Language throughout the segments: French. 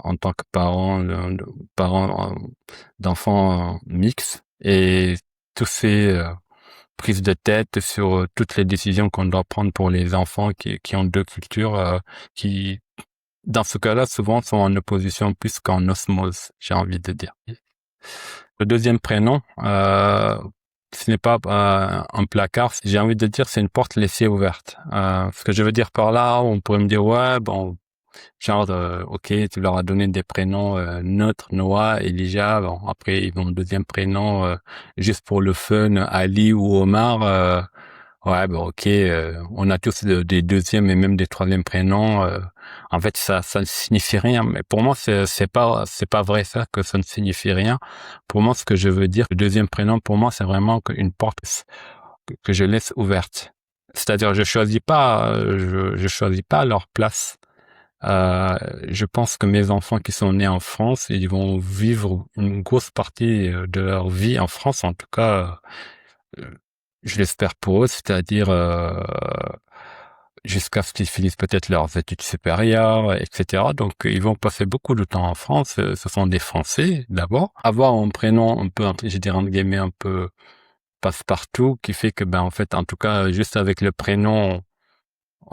en tant que parent d'enfants mixtes et tous ces prises de tête sur toutes les décisions qu'on doit prendre pour les enfants qui ont deux cultures qui, dans ce cas-là, souvent sont en opposition plus qu'en osmose, j'ai envie de dire. Le deuxième prénom, ce n'est pas un placard, j'ai envie de dire, c'est une porte laissée ouverte. Ce que je veux dire par là, on pourrait me dire, ouais, bon, genre, ok, tu leur as donné des prénoms neutres, Noah, Elijah, bon, après ils ont un deuxième prénom juste pour le fun, Ali ou Omar. Ouais, bon, ok, on a tous des deuxièmes et même des troisièmes prénoms. En fait, ça ne signifie rien. Mais pour moi, c'est pas vrai ça que ça ne signifie rien. Pour moi, ce que je veux dire, le deuxième prénom, pour moi, c'est vraiment une porte que je laisse ouverte. C'est-à-dire, je choisis pas leur place. Je pense que mes enfants qui sont nés en France, ils vont vivre une grosse partie de leur vie en France, en tout cas, euh, je l'espère pour eux, c'est-à-dire jusqu'à ce qu'ils finissent peut-être leurs études supérieures, etc. Donc, ils vont passer beaucoup de temps en France. Ce sont des Français, d'abord. Avoir un prénom un peu, je dirais, entre guillemets, un peu passe-partout, qui fait que, ben, en fait, en tout cas, juste avec le prénom,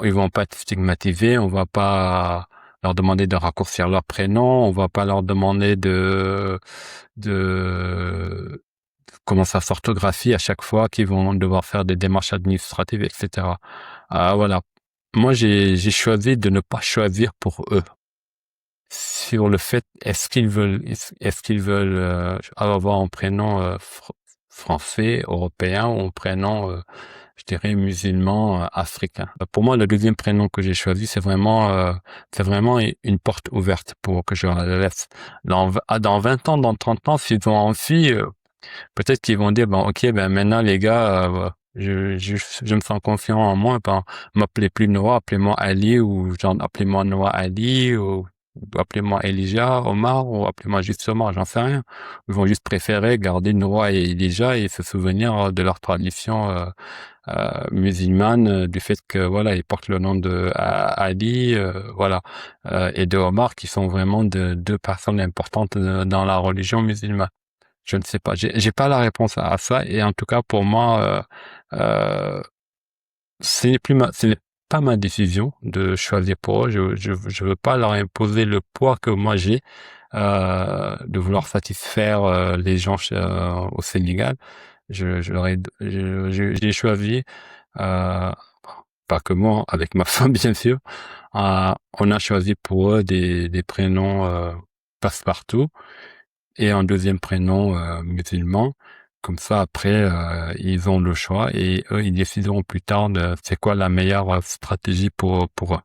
ils vont pas être stigmatisés, on va pas leur demander de raccourcir leur prénom, on va pas leur demander de comment ça s'orthographie à chaque fois qu'ils vont devoir faire des démarches administratives, etc. Voilà. Moi, j'ai choisi de ne pas choisir pour eux. Sur le fait, est-ce qu'ils veulent avoir un prénom français, européen ou un prénom je dirais musulman africain. Pour moi, le deuxième prénom que j'ai choisi, c'est vraiment une porte ouverte pour que je la laisse. Dans 20 ans, dans 30 ans, s'ils ont envie, peut-être qu'ils vont dire, bon, ok, ben maintenant les gars, je me sens confiant en moi, ben m'appelez plus Noah, appelez-moi Ali ou genre appelez-moi Noah Ali ou appelez-moi Elijah, Omar ou appelez-moi juste Omar, j'en sais rien. Ils vont juste préférer garder Noah et Elijah et se souvenir de leur tradition musulmane, du fait que voilà, ils portent le nom de Ali, voilà, et de Omar, qui sont vraiment deux personnes importantes dans la religion musulmane. Je ne sais pas, j'ai pas la réponse à ça, et en tout cas pour moi, ce n'est pas ma décision de choisir pour eux. Je veux pas leur imposer le poids que moi j'ai, de vouloir satisfaire les gens au Sénégal. J'ai choisi, euh, pas que moi, avec ma femme bien sûr. On a choisi pour eux des prénoms passe-partout et un deuxième prénom musulman. Comme ça, après, ils ont le choix et eux, ils décideront plus tard de c'est quoi la meilleure stratégie pour eux.